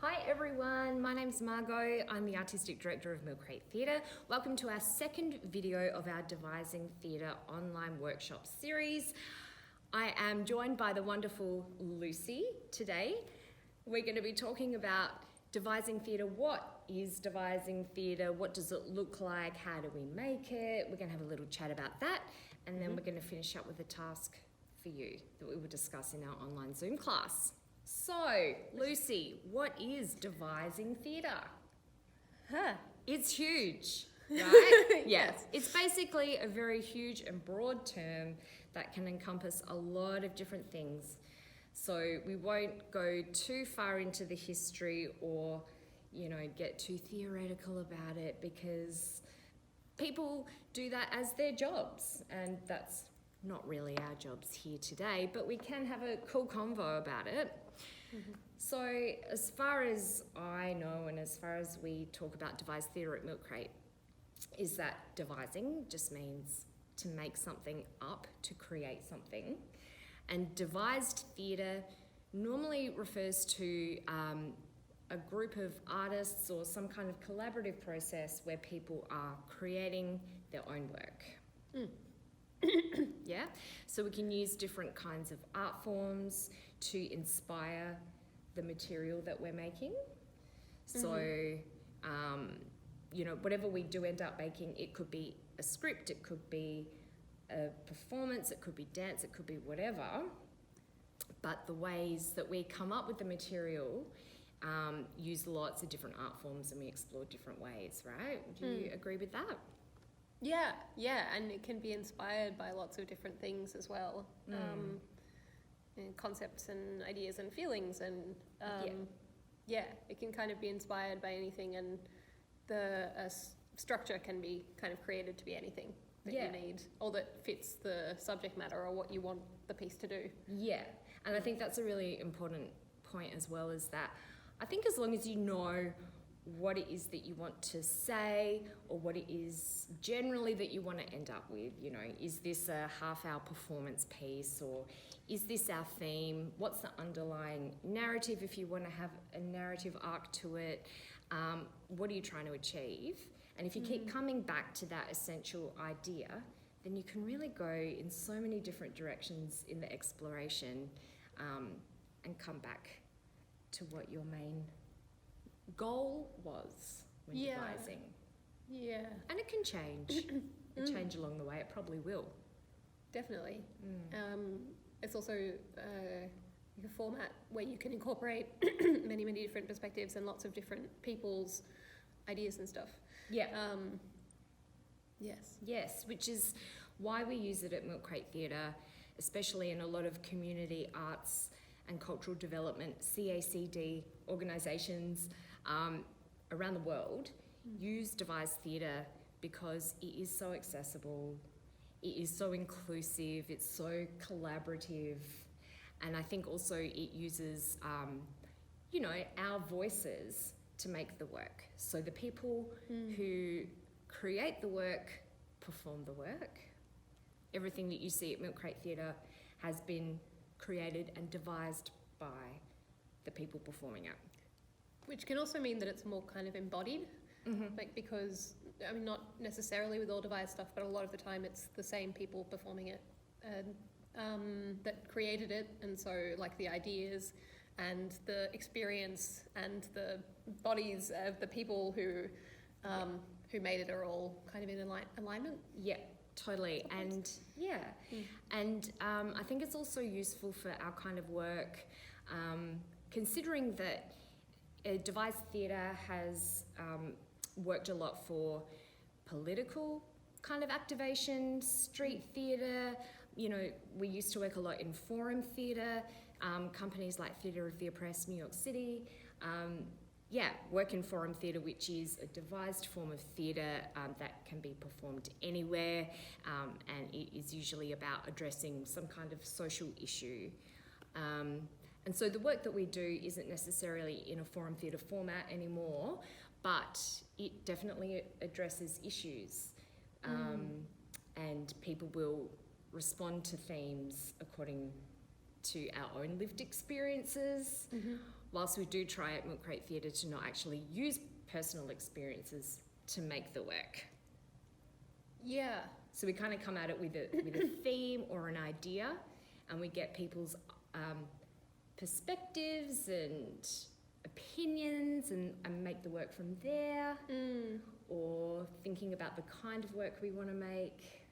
Hi everyone, my name's Margot. I'm the Artistic Director of Margot Theatre. Welcome to our second video of our Devising Theatre online workshop series. I am joined by the wonderful Lucy today. We're going to be talking about Devising Theatre. What is Devising Theatre? What does it look like? How do we make it? We're going to have a little chat about that, and then we're going to finish up with a task for you that we will discuss in our online Zoom class. So, Lucy, what is Devising Theatre? It's huge, right? Yes. It's basically a very huge and broad term that can encompass a lot of different things. So we won't go too far into the history or, get too theoretical about it, because people do that as their jobs, and that's not really our jobs here today, but we can have a cool convo about it. So as far as I know, and as far as we talk about Devised Theatre at Milk Crate, is that devising just means to make something up, to create something. And devised theatre normally refers to a group of artists or some kind of collaborative process where people are creating their own work. Yeah, so we can use different kinds of art forms to inspire the material that we're making. So, whatever we do end up making, it could be a script, it could be a performance, it could be dance, it could be whatever. But the ways that we come up with the material use lots of different art forms, and we explore different ways, right? Would you agree with that? Yeah, and it can be inspired by lots of different things as well. And concepts and ideas and feelings, and it can kind of be inspired by anything, and the structure can be kind of created to be anything that you need, or that fits the subject matter or what you want the piece to do. Yeah, and I think that's a really important point as well, is that I think as long as you know what it is that you want to say, or what it is generally that you want to end up with, is this a half-hour performance piece, or is this our theme? What's the underlying narrative, if you want to have a narrative arc to it? What are you trying to achieve? And if you keep coming back to that essential idea, then you can really go in so many different directions in the exploration, and come back to what your main goal was when devising. Yeah. And it can change. Change along the way. It probably will. Definitely. It's also a format where you can incorporate many different perspectives and lots of different people's ideas and stuff. Yeah. Yes. Yes, which is why we use it at Milk Crate Theatre, especially in a lot of community arts and cultural development, CACD organisations around the world use Devised Theatre, because it is so accessible, it is so inclusive, it's so collaborative, and I think also it uses, our voices to make the work. So the people who create the work perform the work. Everything that you see at Milk Crate Theatre has been created and devised by the people performing it. Which can also mean that it's more kind of embodied, because, not necessarily with all devised stuff, but a lot of the time it's the same people performing it that created it, and so like the ideas and the experience and the bodies of the people who made it are all kind of in alignment. Yeah. Totally, and and I think it's also useful for our kind of work, considering that Devised Theatre has worked a lot for political kind of activation, street theatre. We used to work a lot in forum theatre, companies like Theatre of the Oppressed, New York City. Work in forum theatre, which is a devised form of theatre that can be performed anywhere, and it is usually about addressing some kind of social issue. And so the work that we do isn't necessarily in a forum theatre format anymore, but it definitely addresses issues, and people will respond to themes according to our own lived experiences, whilst we do try at Milk Crate Theatre to not actually use personal experiences to make the work. Yeah. So we kind of come at it with a theme or an idea, and we get people's perspectives and opinions and make the work from there, or thinking about the kind of work we want to make.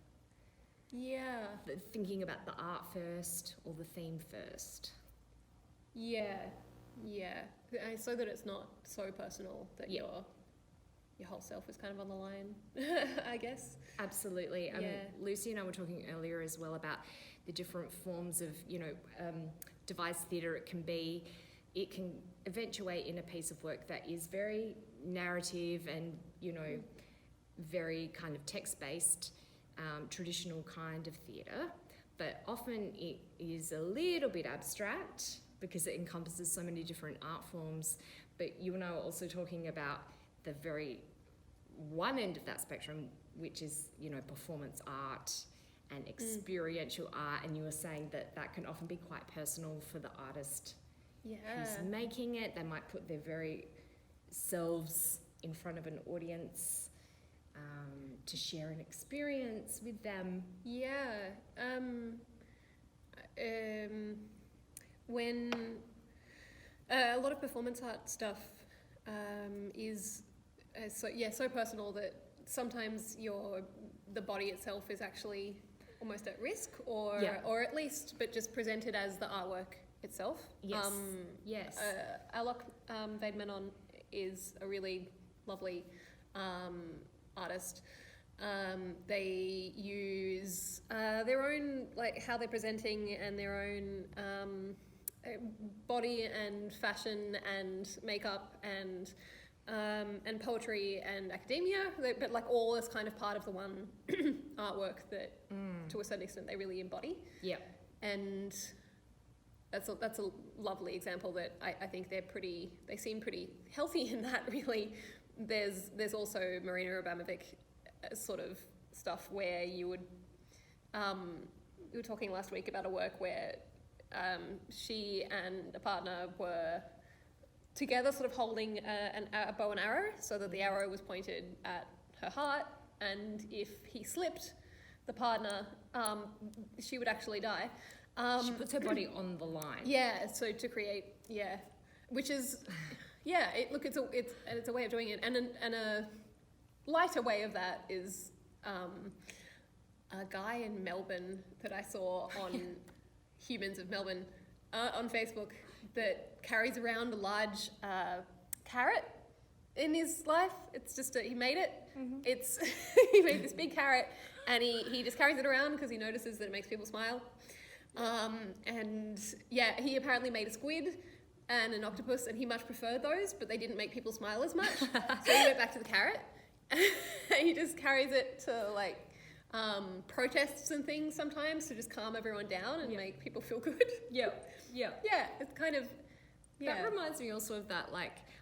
Yeah. Thinking about the art first or the theme first. Yeah. So that it's not so personal that your whole self is kind of on the line, I guess. Absolutely. Lucy and I were talking earlier as well about the different forms of, devised theatre. It can eventuate in a piece of work that is very narrative and, very kind of text-based, traditional kind of theatre, but often it is a little bit abstract because it encompasses so many different art forms. But you and I were also talking about the very one end of that spectrum, which is, performance art and experiential art, and you were saying that can often be quite personal for the artist who's making it. They might put their very selves in front of an audience to share an experience with them. When a lot of performance art stuff is so personal that sometimes the body itself is actually almost at risk, or at least, but just presented as the artwork itself. Yes. Alok Vaidmanon is a really lovely artist. They use their own, how they're presenting, and their own body and fashion and makeup and poetry and academia, but all is kind of part of the one artwork that, to a certain extent, they really embody. Yeah. And that's a lovely example that I think they seem pretty healthy in that, really. There's also Marina Abramovic sort of stuff where you would, we were talking last week about a work where she and a partner were together sort of holding a bow and arrow so that the arrow was pointed at her heart, and if he slipped, the partner, she would actually die. She puts her body on the line. Yeah, so to create, which is, it's a way of doing it, and a lighter way of that is a guy in Melbourne that I saw on Humans of Melbourne on Facebook that carries around a large carrot in his life. It's just he made it. It's he made this big carrot, and he just carries it around because he notices that it makes people smile. And he apparently made a squid and an octopus, and he much preferred those, but they didn't make people smile as much. So he went back to the carrot. He just carries it to protests and things sometimes to just calm everyone down and make people feel good. Yeah, it's kind of... That reminds me also of that,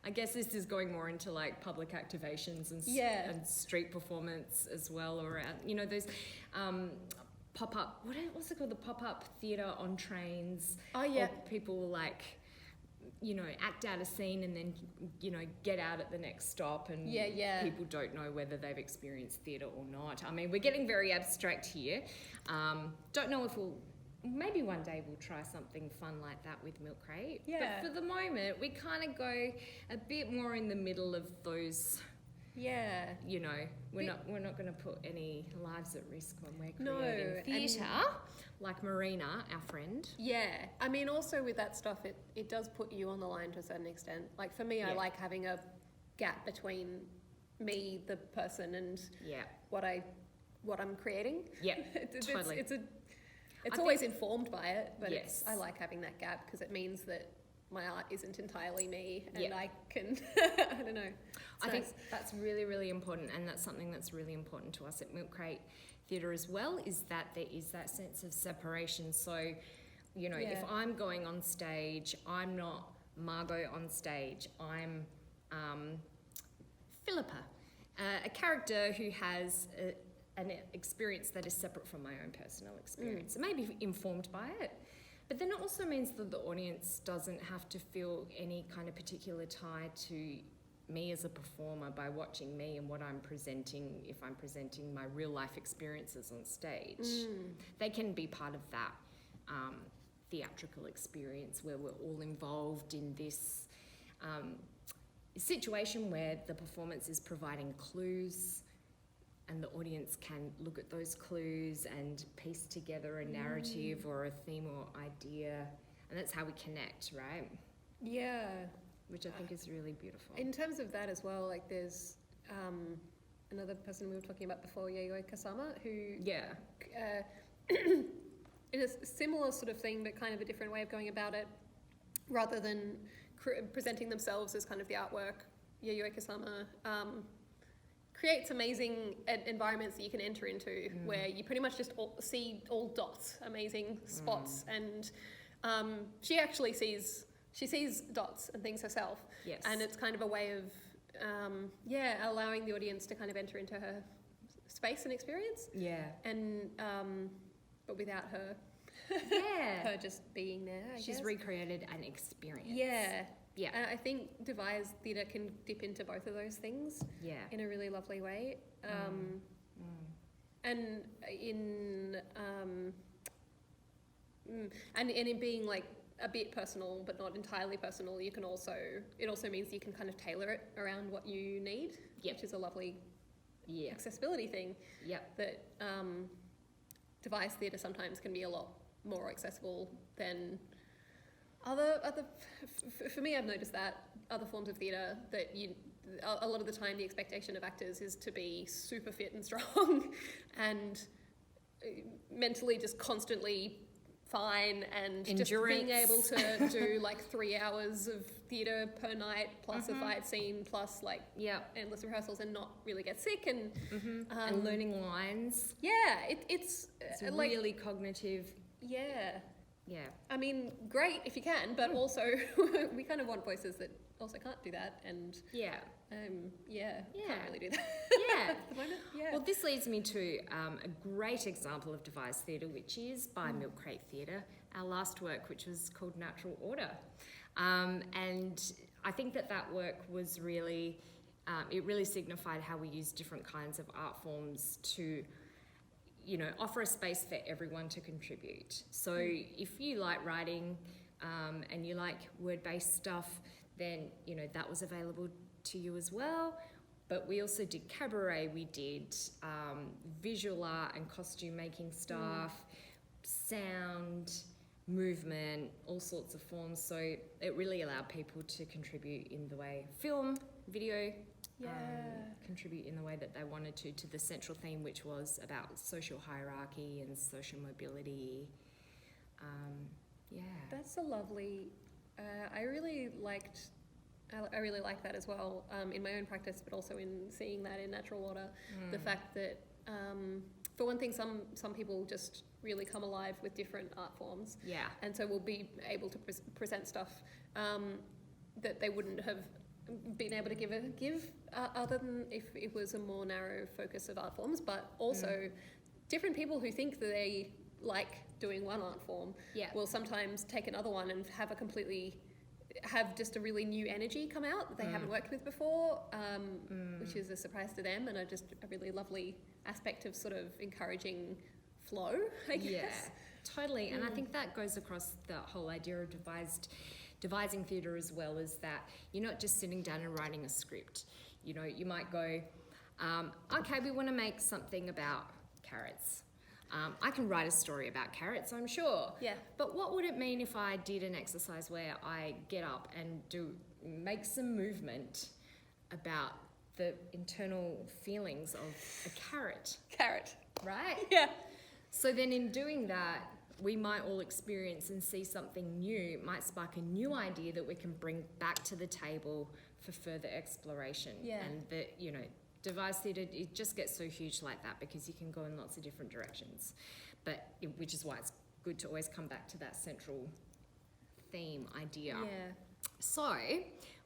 I guess this is going more into public activations and street performance as well, around, those pop-up, what's it called, the pop-up theatre on trains. Oh, yeah. Or people will act out a scene and then, get out at the next stop, and people don't know whether they've experienced theatre or not. I mean, we're getting very abstract here. Don't know if maybe one day we'll try something fun like that with Milk Crate. Yeah. But for the moment, we kind of go a bit more in the middle of those. Yeah. We're not going to put any lives at risk when we're creating theatre, like Marina, our friend. Yeah. I mean, also with that stuff, it does put you on the line to a certain extent. For me, I like having a gap between me, the person, and what I'm creating. Yeah, totally. It's always informed by it, but I like having that gap because it means that my art isn't entirely me, and I can, I don't know. I think that's really, really important, and that's something that's really important to us at Milk Crate Theatre as well, is that there is that sense of separation. So, if I'm going on stage, I'm not Margot on stage, I'm Philippa, a character who has an experience that is separate from my own personal experience. It may be informed by it, But then it also means that the audience doesn't have to feel any kind of particular tie to me as a performer by watching me and what I'm presenting, if I'm presenting my real life experiences on stage. They can be part of that theatrical experience where we're all involved in this situation where the performance is providing clues and the audience can look at those clues and piece together a narrative or a theme or idea, and that's how we connect, right? Yeah. Which I think is really beautiful. In terms of that as well, like there's another person we were talking about before, Yayoi Kusama, who in a similar sort of thing, but kind of a different way of going about it, rather than presenting themselves as kind of the artwork. Yayoi Kusama creates amazing environments that you can enter into where you pretty much just see all dots, amazing spots, and she actually sees dots and things herself. Yes. And it's kind of a way of allowing the audience to kind of enter into her space and experience. Yeah. And but without her her just being there, I She's guess. recreated an experience. Yeah. Yeah. And I think devised theatre can dip into both of those things in a really lovely way. And in and in being like a bit personal but not entirely personal, you can also, it also means you can kind of tailor it around what you need, which is a lovely accessibility thing. That devised theatre sometimes can be a lot more accessible than other for me, I've noticed that other forms of theatre, that a lot of the time the expectation of actors is to be super fit and strong and mentally just constantly fine and Endurance. Just being able to do like 3 hours of theatre per night plus a fight scene plus like endless rehearsals and not really get sick and learning lines. It's like, really cognitive. I mean, great if you can, but also we kind of want voices that also can't do that, and can't really do that at the moment. Well, this leads me to a great example of devised theatre, which is by Milk Crate Theatre, our last work, which was called Natural Order. And I think that work was really, it really signified how we use different kinds of art forms to, you know, offer a space for everyone to contribute. So if you like writing and you like word-based stuff, then, you know, that was available to you as well. But we also did cabaret, we did visual art and costume making stuff, sound, movement, all sorts of forms. So it really allowed people to contribute in the way film, video, contribute in the way that they wanted to the central theme, which was about social hierarchy and social mobility. That's a lovely, I really like that as well, in my own practice, but also in seeing that in Natural Order. The fact that, for one thing, some people just really come alive with different art forms. And so we'll be able to present stuff that they wouldn't have been able to give other than if it was a more narrow focus of art forms, but also different people who think that they like doing one art form will sometimes take another one and have just a really new energy come out that they haven't worked with before, which is a surprise to them, and a really lovely aspect of sort of encouraging flow, I guess. Yeah, totally. And I think that goes across the whole idea of devising theatre as well, is that you're not just sitting down and writing a script. You know, you might go, okay, we want to make something about carrots. I can write a story about carrots, I'm sure. But what would it mean if I did an exercise where I get up and make some movement about the internal feelings of a carrot? Right? So then in doing that, we might all experience and see something new. It might spark a new idea that we can bring back to the table for further exploration. And that, you know, devised theatre, it just gets so huge like that because you can go in lots of different directions. Which is why it's good to always come back to that central theme idea. So,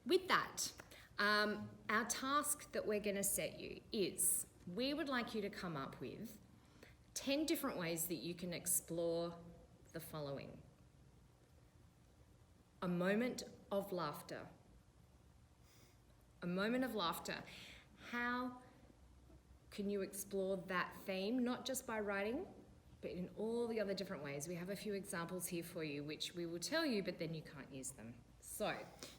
with that, our task that we're going to set you is, we would like you to come up with 10 different ways that you can explore the following. a moment of laughter. A moment of laughter. How can you explore that theme, not just by writing, but in all the other different ways? We have a few examples here for you, which we will tell you, but then you can't use them. So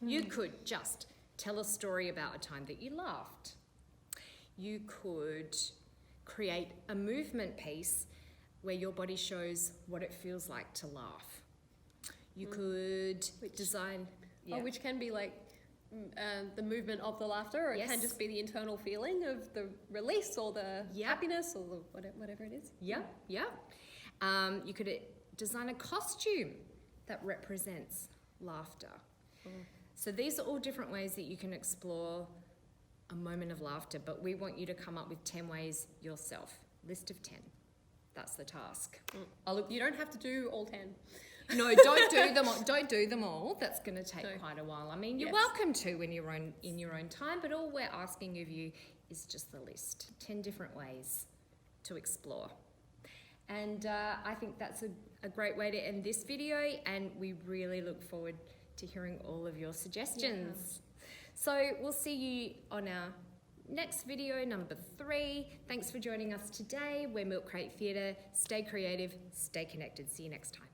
you could just tell a story about a time that you laughed. You could create a movement piece where your body shows what it feels like to laugh. You could design... Oh, which can be like the movement of the laughter, or it can just be the internal feeling of the release or the happiness or the whatever it is. Yeah. You could design a costume that represents laughter. So these are all different ways that you can explore a moment of laughter, but we want you to come up with 10 ways yourself. List of 10. That's the task. You don't have to do all 10. No, don't do them all. Don't do them all. That's going to take quite a while. I mean, you're welcome to in your own time, but all we're asking of you is just the list. 10 different ways to explore. And I think that's a great way to end this video, and we really look forward to hearing all of your suggestions. Yeah. So we'll see you on our next video, number 3. Thanks for joining us today. We're Milk Crate Theatre. Stay creative, stay connected. See you next time.